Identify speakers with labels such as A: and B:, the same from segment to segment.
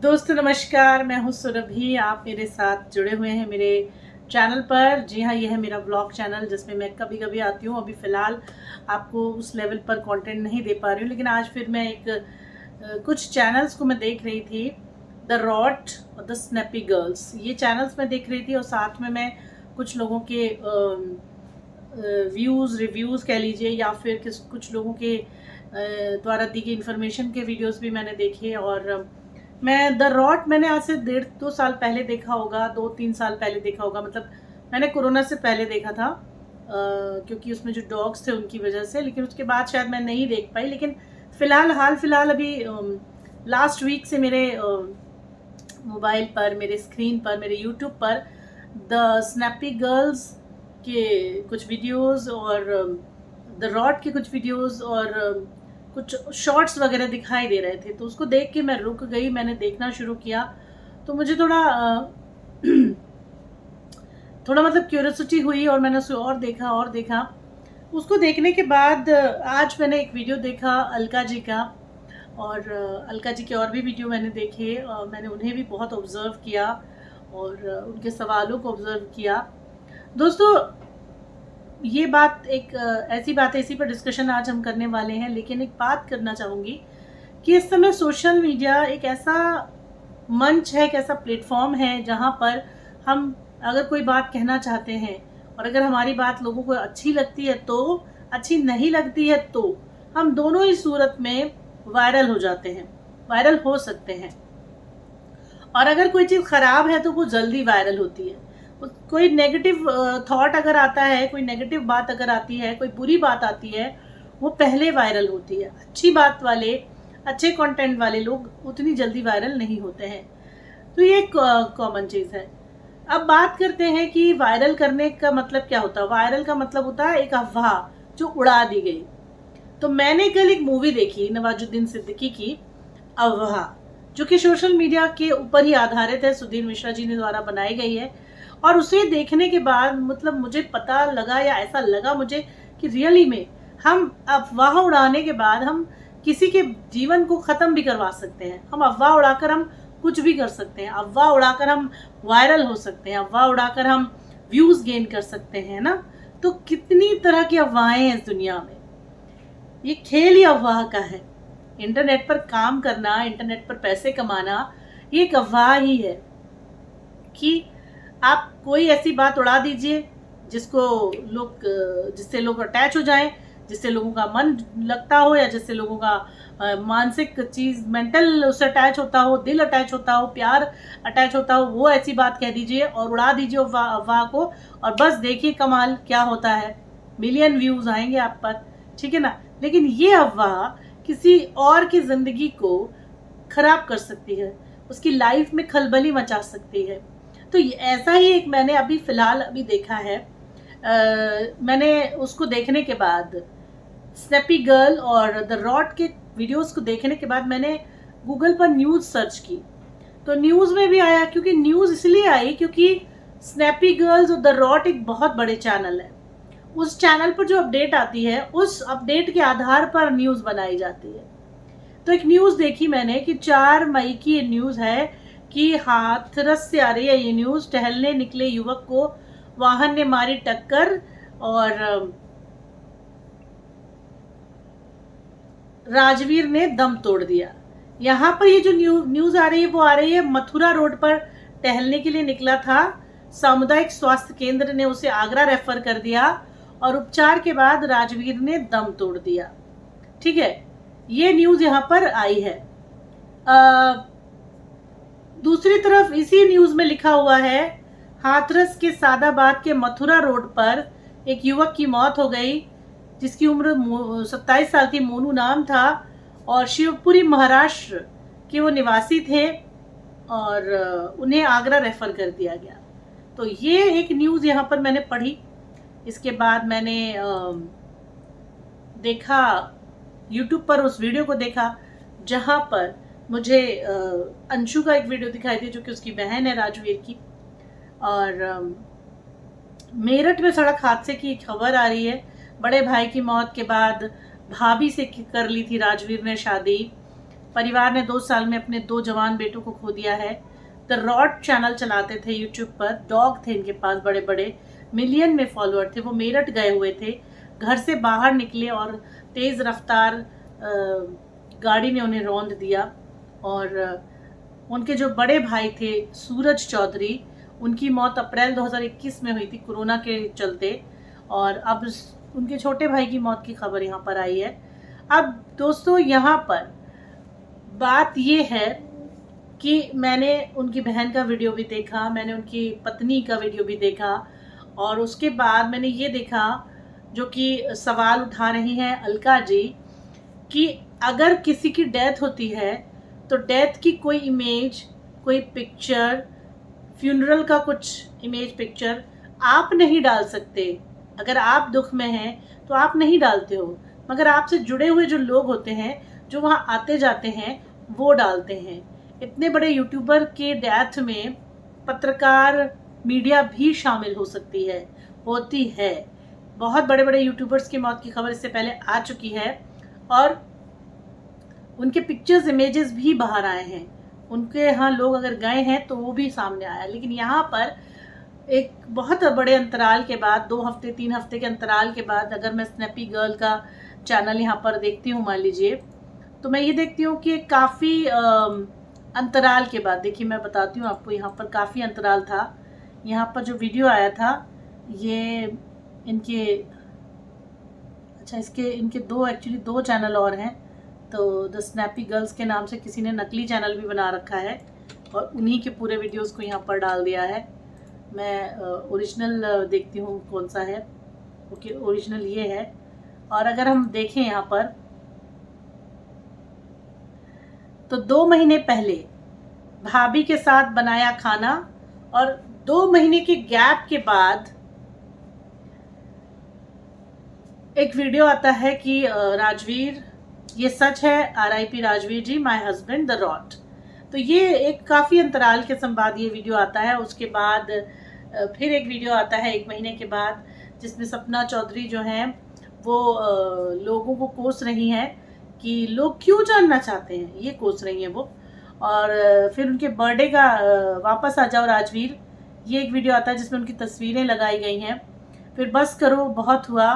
A: दोस्तों नमस्कार, मैं हूँ सुरभि। आप मेरे साथ जुड़े हुए हैं मेरे चैनल पर। जी हाँ, यह है मेरा ब्लॉग चैनल जिसमें मैं कभी कभी आती हूँ। अभी फ़िलहाल आपको उस लेवल पर कंटेंट नहीं दे पा रही हूँ, लेकिन आज फिर मैं कुछ चैनल्स को मैं देख रही थी, द रॉट और द स्नैपी गर्ल्स। ये चैनल्स मैं देख रही थी और साथ में मैं कुछ लोगों के व्यूज़ रिव्यूज़ कह लीजिए, या फिर कुछ लोगों के द्वारा दी गई इन्फॉर्मेशन के वीडियोस भी मैंने देखे। और मैं द रॉट मैंने आज से 1.5-2 साल पहले देखा होगा, 2-3 साल पहले देखा होगा। मतलब मैंने कोरोना से पहले देखा था, क्योंकि उसमें जो डॉग्स थे उनकी वजह से। लेकिन उसके बाद शायद मैं नहीं देख पाई। लेकिन हाल फिलहाल अभी लास्ट वीक से मेरे मोबाइल पर, मेरे स्क्रीन पर, मेरे यूट्यूब पर द स्नैपी गर्ल्स के कुछ वीडियोस और द रॉट के कुछ वीडियोस और कुछ शॉर्ट्स वगैरह दिखाई दे रहे थे। तो उसको देख के मैं रुक गई, मैंने देखना शुरू किया। तो मुझे थोड़ा थोड़ा मतलब क्यूरियोसिटी हुई और मैंने उसे और देखा। उसको देखने के बाद आज मैंने एक वीडियो देखा अलका जी का, और अलका जी के और भी वीडियो मैंने देखे। मैंने उन्हें भी बहुत ऑब्ज़र्व किया और उनके सवालों को ऑब्ज़र्व किया। दोस्तों, ये बात एक ऐसी बात है, इसी पर डिस्कशन आज हम करने वाले हैं। लेकिन एक बात करना चाहूँगी कि इस समय सोशल मीडिया एक ऐसा मंच है, एक ऐसा प्लेटफॉर्म है जहाँ पर हम अगर कोई बात कहना चाहते हैं और अगर हमारी बात लोगों को अच्छी लगती है तो, अच्छी नहीं लगती है तो, हम दोनों ही सूरत में वायरल हो जाते हैं, वायरल हो सकते हैं। और अगर कोई चीज़ ख़राब है तो वो जल्दी वायरल होती है। कोई नेगेटिव थॉट अगर आता है, कोई नेगेटिव बात अगर आती है, कोई बुरी बात आती है, वो पहले वायरल होती है। अच्छी बात वाले, अच्छे कंटेंट वाले लोग उतनी जल्दी वायरल नहीं होते हैं। तो ये एक कॉमन चीज़ है। अब बात करते हैं कि वायरल करने का मतलब क्या होता है। वायरल का मतलब होता है एक अफवाह जो उड़ा दी गई। तो मैंने कल एक मूवी देखी नवाजुद्दीन सिद्दीकी की, अफवाह, जो कि सोशल मीडिया के ऊपर ही आधारित है, सुधीर मिश्रा जी ने द्वारा बनाई गई है। और उसे देखने के बाद मतलब मुझे पता लगा, या ऐसा लगा मुझे, कि रियली में हम अफवाह उड़ाने के बाद हम किसी के जीवन को ख़त्म भी करवा सकते हैं। हम अफवाह उड़ाकर हम कुछ भी कर सकते हैं। अफवाह उड़ाकर हम वायरल हो सकते हैं। अफवाह उड़ाकर हम व्यूज़ गेन कर सकते हैं ना। तो कितनी तरह की अफवाहें हैं इस दुनिया में। ये खेल ही अफवाह का है। इंटरनेट पर काम करना, इंटरनेट पर पैसे कमाना, ये एक अफवाह ही है कि आप कोई ऐसी बात उड़ा दीजिए जिससे लोग अटैच हो जाएं, जिससे लोगों का मन लगता हो, या जिससे लोगों का मानसिक चीज़, मेंटल उससे अटैच होता हो, दिल अटैच होता हो, प्यार अटैच होता हो, वो ऐसी बात कह दीजिए और उड़ा दीजिए अफवाह को। और बस देखिए कमाल क्या होता है, मिलियन व्यूज़ आएंगे आप पर, ठीक है ना। लेकिन ये अफवाह किसी और की ज़िंदगी को ख़राब कर सकती है, उसकी लाइफ में खलबली मचा सकती है। तो ऐसा ही एक मैंने फ़िलहाल देखा है। मैंने उसको देखने के बाद, स्नैपी गर्ल और द रॉट के वीडियोस को देखने के बाद, मैंने गूगल पर न्यूज़ सर्च की। तो न्यूज़ में भी आया, क्योंकि न्यूज़ इसलिए आई क्योंकि स्नैपी गर्ल्स और द रॉट एक बहुत बड़े चैनल है। उस चैनल पर जो अपडेट आती है, उस अपडेट के आधार पर न्यूज़ बनाई जाती है। तो एक न्यूज़ देखी मैंने कि 4 मई की ये न्यूज़ है कि हाथरस से आ रही है ये न्यूज़। टहलने निकले युवक को वाहन ने मारी टक्कर और राजवीर ने दम तोड़ दिया। यहाँ पर ये जो न्यूज़ आ रही है वो आ रही है, मथुरा रोड पर टहलने के लिए निकला था, सामुदायिक स्वास्थ्य केंद्र ने उसे आगरा रेफर कर दिया और उपचार के बाद राजवीर ने दम तोड़ दिया। ठीक है, ये न्यूज़ यहाँ पर आई है। दूसरी तरफ इसी न्यूज़ में लिखा हुआ है, हाथरस के सादाबाद के मथुरा रोड पर एक युवक की मौत हो गई, जिसकी उम्र 27 साल की, मोनू नाम था, और शिवपुरी महाराष्ट्र के वो निवासी थे और उन्हें आगरा रेफर कर दिया गया। तो ये एक न्यूज़ यहाँ पर मैंने पढ़ी। इसके बाद मैंने देखा, यूट्यूब पर उस वीडियो को देखा जहाँ पर मुझे अंशु का एक वीडियो दिखाई दी, जो कि उसकी बहन है राजवीर की। और मेरठ में सड़क हादसे की खबर आ रही है। बड़े भाई की मौत के बाद भाभी से कर ली थी राजवीर ने शादी। परिवार ने 2 साल में अपने 2 जवान बेटों को खो दिया है। द रॉड चैनल चलाते थे यूट्यूब पर, डॉग थे इनके पास बड़े बड़े, मिलियन में फॉलोअर थे। वो मेरठ गए हुए थे, घर से बाहर निकले और तेज़ रफ्तार गाड़ी ने उन्हें रौंद दिया। और उनके जो बड़े भाई थे सूरज चौधरी, उनकी मौत अप्रैल 2021 में हुई थी कोरोना के चलते। और अब उनके छोटे भाई की मौत की खबर यहाँ पर आई है। अब दोस्तों यहाँ पर बात ये है कि मैंने उनकी बहन का वीडियो भी देखा, मैंने उनकी पत्नी का वीडियो भी देखा, और उसके बाद मैंने ये देखा जो कि सवाल उठा रही हैं अलका जी कि अगर किसी की डेथ होती है तो डेथ की कोई इमेज, कोई पिक्चर, फ्यूनरल का कुछ इमेज पिक्चर आप नहीं डाल सकते। अगर आप दुख में हैं तो आप नहीं डालते हो, मगर आपसे जुड़े हुए जो लोग होते हैं, जो वहाँ आते जाते हैं, वो डालते हैं। इतने बड़े यूट्यूबर के डेथ में पत्रकार, मीडिया भी शामिल हो सकती है, होती है। बहुत बड़े बड़े यूट्यूबर्स की मौत की खबर इससे पहले आ चुकी है और उनके पिक्चर्स, इमेजेस भी बाहर आए हैं। उनके यहाँ लोग अगर गए हैं तो वो भी सामने आया। लेकिन यहाँ पर एक बहुत बड़े अंतराल के बाद, 2 हफ्ते 3 हफ्ते के अंतराल के बाद, अगर मैं स्नैपी गर्ल का चैनल यहाँ पर देखती हूँ मान लीजिए, तो मैं ये देखती हूँ कि काफ़ी अंतराल के बाद, देखिए मैं बताती हूँ आपको, यहाँ पर काफ़ी अंतराल था। यहाँ पर जो वीडियो आया था ये इनके, अच्छा इनके एक्चुअली 2 चैनल और हैं। तो द स्नैपी गर्ल्स के नाम से किसी ने नकली चैनल भी बना रखा है और उन्हीं के पूरे वीडियोस को यहाँ पर डाल दिया है। मैं ओरिजिनल देखती हूँ कौन सा है। ओके, ओरिजिनल ये है। और अगर हम देखें यहाँ पर तो 2 महीने पहले भाभी के साथ बनाया खाना, और 2 महीने के गैप के बाद एक वीडियो आता है कि राजवीर, ये सच है, RIP Rajveer ji, my husband the rot. तो ये एक काफ़ी अंतराल के संवाद ये वीडियो आता है। उसके बाद फिर एक वीडियो आता है 1 महीने के बाद, जिसमें सपना चौधरी जो हैं वो लोगों को कोस रही हैं कि लोग क्यों जानना चाहते हैं, ये कोस रही हैं वो। और फिर उनके बर्थडे का वापस आ जाओ राजवीर, ये एक वीडियो आता है जिसमें उनकी तस्वीरें लगाई गई हैं। फिर बस करो बहुत हुआ,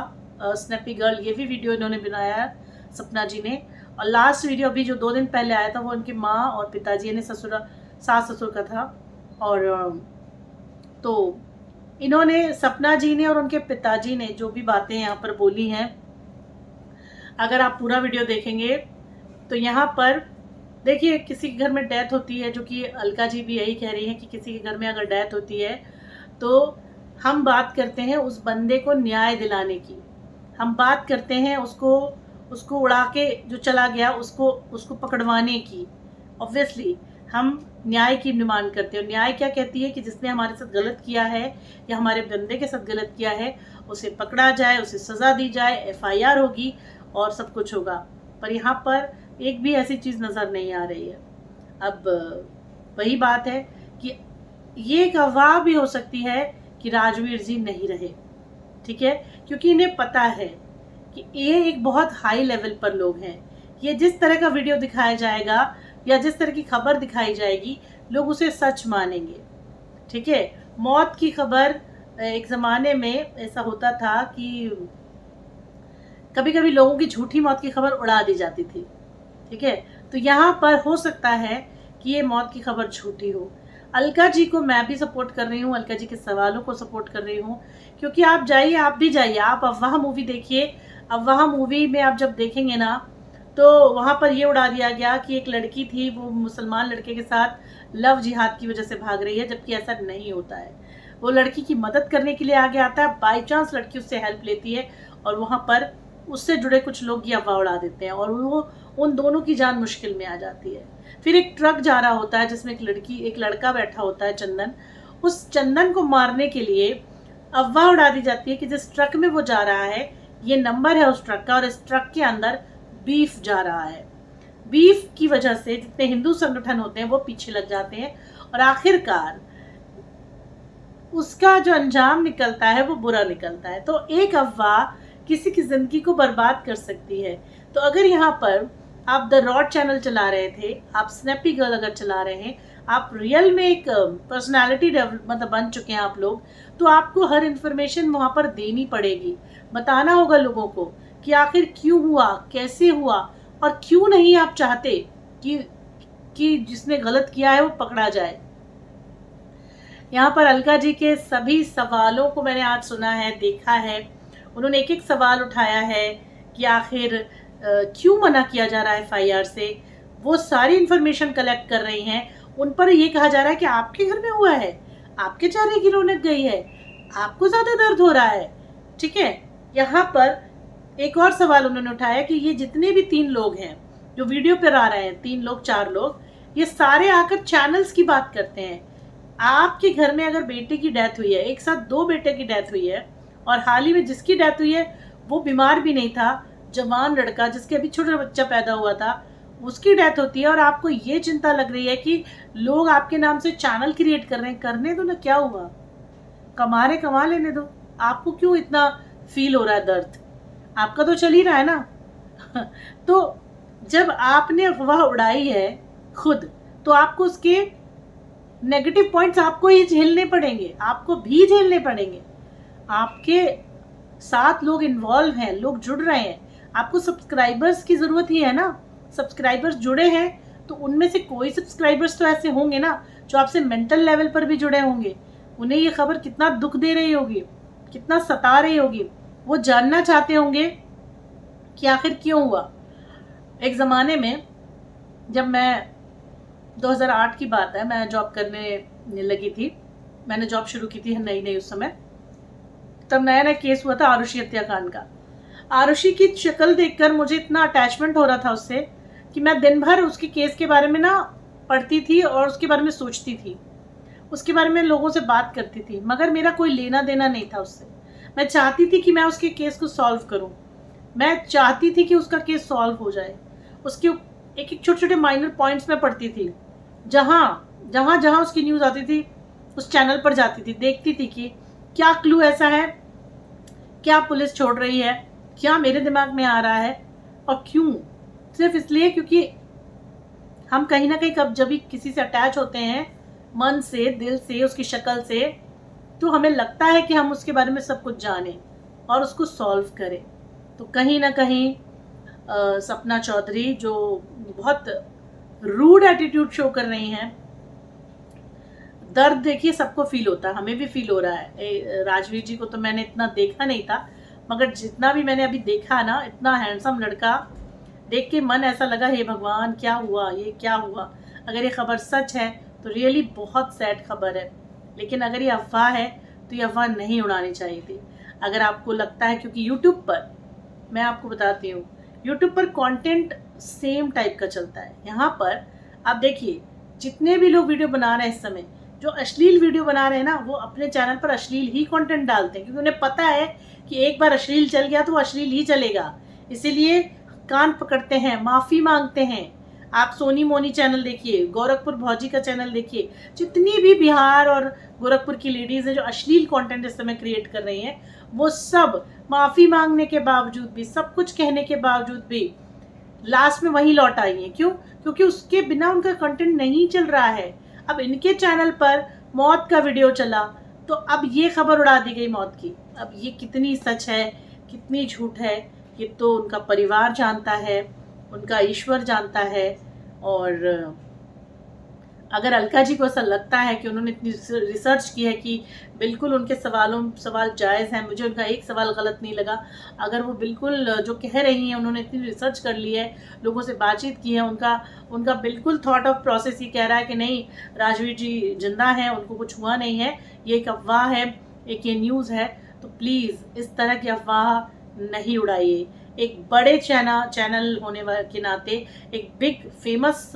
A: स्नैपी गर्ल, ये भी वीडियो इन्होंने बनाया सपना जी ने। और लास्ट वीडियो अभी जो 2 दिन पहले आया था वो उनकी माँ और पिताजी ने सास ससुर का था। और तो इन्होंने, सपना जी ने और उनके पिताजी ने जो भी बातें यहाँ पर बोली हैं, अगर आप पूरा वीडियो देखेंगे तो यहाँ पर देखिए, किसी के घर में डेथ होती है, जो कि अलका जी भी यही कह रही हैं कि किसी के घर में अगर डेथ होती है तो हम बात करते हैं उस बंदे को न्याय दिलाने की, हम बात करते हैं उसको उड़ा के जो चला गया उसको पकड़वाने की। ऑब्वियसली हम न्याय की डिमांड करते हैं। न्याय क्या कहती है कि जिसने हमारे साथ गलत किया है या हमारे बंदे के साथ गलत किया है, उसे पकड़ा जाए, उसे सज़ा दी जाए, FIR होगी और सब कुछ होगा। पर यहाँ पर एक भी ऐसी चीज़ नज़र नहीं आ रही है। अब वही बात है कि ये एक अफवाह भी हो सकती है कि राजवीर जी नहीं रहे, ठीक है, क्योंकि इन्हें पता है कि ये एक बहुत हाई लेवल पर लोग हैं। ये जिस तरह का वीडियो दिखाया जाएगा या जिस तरह की खबर दिखाई जाएगी, लोग उसे सच मानेंगे, ठीक है। मौत की खबर, एक ज़माने में ऐसा होता था कि कभी कभी लोगों की झूठी मौत की खबर उड़ा दी जाती थी, ठीक है। तो यहाँ पर हो सकता है कि ये मौत की खबर झूठी हो। अलका जी को मैं भी सपोर्ट कर रही हूँ, अलका जी के सवालों को सपोर्ट कर रही हूँ, क्योंकि आप जाइए, आप भी जाइए, आप अफवाह मूवी देखिए। अफवाह मूवी में आप जब देखेंगे ना, तो वहाँ पर ये उड़ा दिया गया कि एक लड़की थी, वो मुसलमान लड़के के साथ लव जिहाद की वजह से भाग रही है, जबकि ऐसा नहीं होता है। वो लड़की की मदद करने के लिए आगे आता है, बाई चांस लड़की उससे हेल्प लेती है और वहाँ पर उससे जुड़े कुछ लोग ये अफवाह उड़ा देते हैं और वो उन दोनों की जान मुश्किल में आ जाती है। फिर एक ट्रक जा रहा होता है जिसमें एक लड़का बैठा होता है, चंदन। उस चंदन को मारने के लिए अफवाह उड़ा दी जाती है कि जिस ट्रक में वो जा रहा है, ये नंबर है उस ट्रक का और इस ट्रक के अंदर बीफ जा रहा है। बीफ की वजह से जितने हिंदू संगठन होते हैं वो पीछे लग जाते हैं और आखिरकार उसका जो अंजाम निकलता है वो बुरा निकलता है। तो एक अफवाह किसी की जिंदगी को बर्बाद कर सकती है। तो अगर यहाँ पर आप द रॉड चैनल चला रहे थे, आप स्नैपी गर्ल अगर चला रहे हैं, आप रियल में एक पर्सनालिटी मतलब बन चुके हैं आप लोग, तो आपको हर इन्फॉर्मेशन वहाँ पर देनी पड़ेगी, बताना होगा लोगों को कि आखिर क्यों हुआ, कैसे हुआ, और क्यों नहीं आप चाहते कि जिसने गलत किया है वो पकड़ा जाए। यहाँ पर अलका जी के सभी सवालों को मैंने आज सुना है, देखा है। उन्होंने एक एक सवाल उठाया है कि आखिर क्यों मना किया जा रहा है FIR से। वो सारी इन्फॉर्मेशन कलेक्ट कर रही हैं। उन पर ये कहा जा रहा है कि आपके घर में हुआ है, आपके चेहरे की रौनक गई है, आपको ज़्यादा दर्द हो रहा है। ठीक है, यहाँ पर एक और सवाल उन्होंने उठाया कि ये जितने भी 3 लोग हैं जो वीडियो पर आ रहे हैं, 3 लोग 4 लोग, ये सारे आकर चैनल्स की बात करते हैं। आपके घर में अगर बेटे की डेथ हुई है, एक साथ 2 बेटे की डेथ हुई है, और हाल ही में जिसकी डेथ हुई है वो बीमार भी नहीं था, जवान लड़का जिसके अभी छोटा बच्चा पैदा हुआ था, उसकी डेथ होती है, और आपको ये चिंता लग रही है कि लोग आपके नाम से चैनल क्रिएट कर रहे हैं। करने दो ना, क्या हुआ, कमा लेने दो। आपको क्यों इतना फील हो रहा है दर्द? आपका तो चल ही रहा है ना। तो जब आपने अफवाह उड़ाई है खुद, तो आपको उसके नेगेटिव पॉइंट्स आपको ही झेलने पड़ेंगे, आपको भी झेलने पड़ेंगे। आपके साथ लोग इन्वॉल्व हैं, लोग जुड़ रहे हैं, आपको सब्सक्राइबर्स की ज़रूरत ही है ना। सब्सक्राइबर्स जुड़े हैं तो उनमें से कोई सब्सक्राइबर्स तो ऐसे होंगे ना जो आपसे मेंटल लेवल पर भी जुड़े होंगे। उन्हें ये खबर कितना दुख दे रही होगी, कितना सता रही होगी, वो जानना चाहते होंगे कि आखिर क्यों हुआ। एक ज़माने में जब मैं 2008 की बात है, मैं जॉब करने लगी थी, मैंने जॉब शुरू की थी नई नई उस समय, तब नया नया केस हुआ था आरुषि हत्याकांड का। आरुषि की शक्ल देखकर मुझे इतना अटैचमेंट हो रहा था उससे कि मैं दिन भर उसके केस के बारे में ना पढ़ती थी और उसके बारे में सोचती थी, उसके बारे में लोगों से बात करती थी, मगर मेरा कोई लेना देना नहीं था उससे। मैं चाहती थी कि मैं उसके केस को सॉल्व करूं, मैं चाहती थी कि उसका केस सॉल्व हो जाए। उसके एक एक छोटे छोटे माइनर पॉइंट्स में पढ़ती थी, जहाँ जहाँ जहाँ उसकी न्यूज़ आती थी उस चैनल पर जाती थी, देखती थी कि क्या क्लू ऐसा है, क्या पुलिस छोड़ रही है, क्या मेरे दिमाग में आ रहा है, और क्यों। सिर्फ इसलिए क्योंकि हम कहीं ना कहीं कब जब भी किसी से अटैच होते हैं, मन से, दिल से, उसकी शक्ल से, तो हमें लगता है कि हम उसके बारे में सब कुछ जानें और उसको सॉल्व करें। तो कहीं ना कहीं सपना चौधरी जो बहुत रूड एटीट्यूड शो कर रही हैं, दर्द देखिए सबको फील होता है, हमें भी फील हो रहा है। राजवीर जी को तो मैंने इतना देखा नहीं था, मगर जितना भी मैंने अभी देखा ना, इतना हैंडसम लड़का देख के मन ऐसा लगा, हे भगवान क्या हुआ, ये क्या हुआ। अगर ये खबर सच है तो रियली बहुत सैड खबर है, लेकिन अगर ये अफवाह है तो ये अफवाह नहीं उड़ानी चाहिए थी। अगर आपको लगता है, क्योंकि यूट्यूब पर मैं आपको बताती हूँ, यूट्यूब पर कंटेंट सेम टाइप का चलता है। यहाँ पर आप देखिए जितने भी लोग वीडियो बना रहे हैं इस समय, जो अश्लील वीडियो बना रहे हैं ना, वो अपने चैनल पर अश्लील ही कंटेंट डालते हैं, क्योंकि उन्हें पता है कि एक बार अश्लील चल गया तो वो अश्लील ही चलेगा। इसीलिए कान पकड़ते हैं, माफ़ी मांगते हैं। आप सोनी मोनी चैनल देखिए, गोरखपुर भौजी का चैनल देखिए, जितनी भी बिहार और गोरखपुर की लेडीज़ हैं जो अश्लील कंटेंट इस समय क्रिएट कर रही हैं, वो सब माफ़ी मांगने के बावजूद भी, सब कुछ कहने के बावजूद भी लास्ट में वहीं लौट आई हैं। क्यों? क्योंकि उसके बिना उनका कंटेंट नहीं चल रहा है। अब इनके चैनल पर मौत का वीडियो चला तो अब ये खबर उड़ा दी गई मौत की। अब ये कितनी सच है, कितनी झूठ है, ये तो उनका परिवार जानता है, उनका ईश्वर जानता है। और अगर अलका जी को ऐसा लगता है कि उन्होंने इतनी रिसर्च की है कि बिल्कुल उनके सवाल जायज़ हैं, मुझे उनका एक सवाल गलत नहीं लगा, अगर वो बिल्कुल जो कह रही हैं उन्होंने इतनी रिसर्च कर ली है, लोगों से बातचीत की है, उनका बिल्कुल थॉट ऑफ प्रोसेस ये कह रहा है कि नहीं राजवीर जी जिंदा हैं, उनको कुछ हुआ नहीं है, ये एक अफवाह है, एक ये न्यूज़ है, तो प्लीज़ इस तरह की अफवाह नहीं उड़ाइए। एक बड़े चैनल होने के नाते, एक बिग फेमस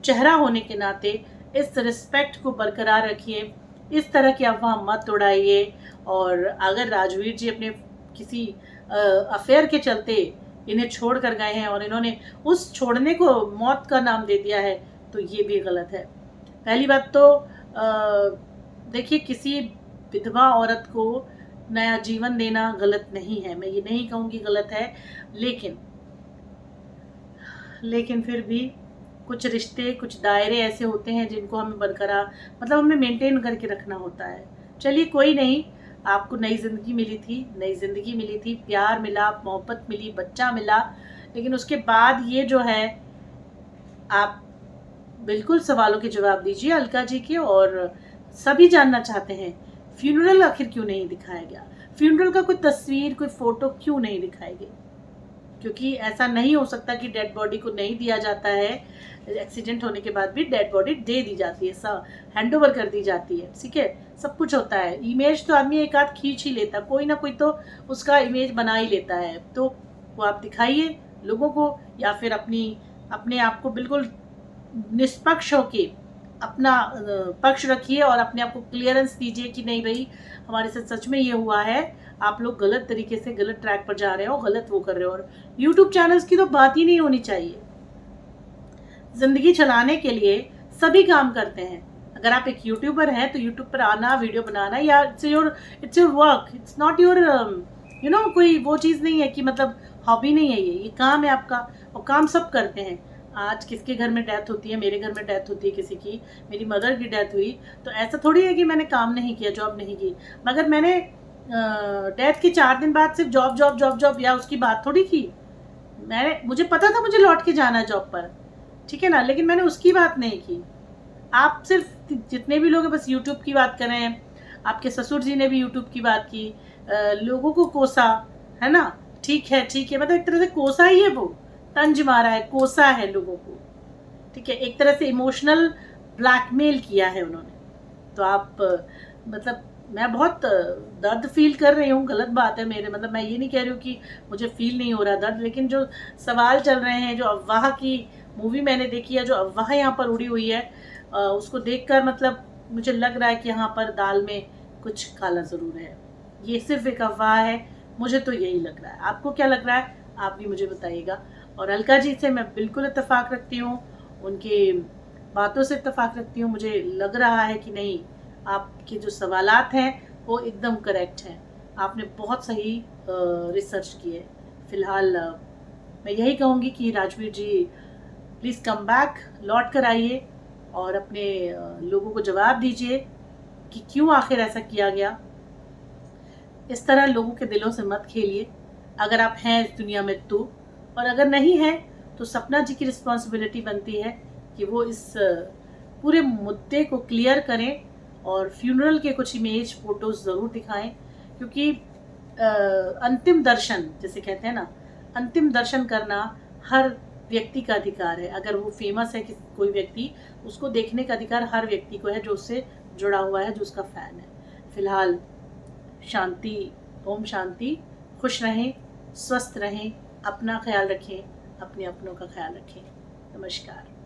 A: चेहरा होने के नाते इस रिस्पेक्ट को बरकरार रखिए, इस तरह की अफवाह मत उड़ाइए। और अगर राजवीर जी अपने किसी अफेयर के चलते इन्हें छोड़ कर गए हैं और इन्होंने उस छोड़ने को मौत का नाम दे दिया है, तो ये भी गलत है। पहली बात तो देखिए, किसी विधवा औरत को नया जीवन देना गलत नहीं है, मैं ये नहीं कहूँगी गलत है, लेकिन लेकिन फिर भी कुछ रिश्ते, कुछ दायरे ऐसे होते हैं जिनको हमें बरकरार, मतलब हमें मेंटेन करके रखना होता है। चलिए कोई नहीं, आपको नई ज़िंदगी मिली थी, नई ज़िंदगी मिली थी, प्यार मिला, मोहब्बत मिली, बच्चा मिला, लेकिन उसके बाद ये जो है, आप बिल्कुल सवालों के जवाब दीजिए अलका जी के। और सभी जानना चाहते हैं फ्यूनरल आखिर क्यों नहीं दिखाया गया, फ्यूनरल का कोई तस्वीर, कोई फोटो क्यों नहीं दिखाई गई? क्योंकि ऐसा नहीं हो सकता कि डेड बॉडी को नहीं दिया जाता है, एक्सीडेंट होने के बाद भी डेड बॉडी दे दी जाती है, सब हैंड ओवर कर दी जाती है, ठीक है, सब कुछ होता है। इमेज तो आदमी एक आध खींच ही लेता, कोई ना कोई तो उसका इमेज बना ही लेता है, तो वो आप दिखाइए लोगों को, या फिर अपने आप को बिल्कुल निष्पक्ष होके अपना पक्ष रखिए और अपने आप को क्लियरेंस दीजिए कि नहीं भाई, हमारे साथ सच में ये हुआ है, आप लोग गलत तरीके से गलत ट्रैक पर जा रहे हो, गलत वो कर रहे हो। और यूट्यूब चैनल्स की तो बात ही नहीं होनी चाहिए। जिंदगी चलाने के लिए सभी काम करते हैं। अगर आप एक यूट्यूबर हैं तो यूट्यूब पर आना, वीडियो बनाना, या it's your work, it's not your कोई वो चीज़ नहीं है कि मतलब हॉबी नहीं है, ये काम है आपका, और काम सब करते हैं। आज किसके घर में डेथ होती है, मेरे घर में डेथ होती है किसी की, मेरी मदर की डेथ हुई, तो ऐसा थोड़ी है कि मैंने काम नहीं किया, जॉब नहीं की, मगर मैंने डेथ के 4 दिन बाद सिर्फ जॉब जॉब जॉब जॉब या उसकी बात थोड़ी की। मुझे पता था मुझे लौट के जाना है जॉब पर, ठीक है ना, लेकिन मैंने उसकी बात नहीं की। आप सिर्फ जितने भी लोग हैं बस यूट्यूब की बात कर रहे हैं। आपके ससुर जी ने भी यूट्यूब की बात की, लोगों को कोसा, है ना, ठीक है ठीक है, मतलब एक तरह से कोसा ही है, वो तंज मारा है, कोसा है लोगों को, ठीक है, एक तरह से इमोशनल ब्लैकमेल किया है उन्होंने। तो आप मतलब मैं बहुत दर्द फील कर रही हूँ, गलत बात है मेरे, मतलब मैं ये नहीं कह रही हूँ कि मुझे फील नहीं हो रहा दर्द, लेकिन जो सवाल चल रहे हैं, जो अफवाह की मूवी मैंने देखी है, जो अफवाह यहाँ पर उड़ी हुई है, उसको देखकर मतलब मुझे लग रहा है कि यहाँ पर दाल में कुछ काला ज़रूर है। ये सिर्फ एक अफवाह है, मुझे तो यही लग रहा है। आपको क्या लग रहा है, आप भी मुझे बताइएगा। और अलका जी से मैं बिल्कुल इत्तेफाक रखती हूँ, उनकी बातों से इत्तेफाक रखती हूँ। मुझे लग रहा है कि नहीं, आपके जो सवालात हैं वो एकदम करेक्ट हैं, आपने बहुत सही रिसर्च की है। फ़िलहाल मैं यही कहूँगी कि राजवीर जी प्लीज़ कम बैक, लौट कर आइए और अपने लोगों को जवाब दीजिए कि क्यों आखिर ऐसा किया गया। इस तरह लोगों के दिलों से मत खेलिए, अगर आप हैं इस दुनिया में तो, और अगर नहीं है तो सपना जी की रिस्पॉन्सिबिलिटी बनती है कि वो इस पूरे मुद्दे को क्लियर करें और फ्यूनरल के कुछ इमेज फ़ोटोज़ ज़रूर दिखाएं, क्योंकि अंतिम दर्शन जिसे कहते हैं ना, अंतिम दर्शन करना हर व्यक्ति का अधिकार है। अगर वो फेमस है कि कोई व्यक्ति, उसको देखने का अधिकार हर व्यक्ति को है जो उससे जुड़ा हुआ है, जो उसका फ़ैन है। फ़िलहाल शांति, ओम शांति, खुश रहें, स्वस्थ रहें, अपना ख्याल रखें, अपने अपनों का ख्याल रखें। नमस्कार।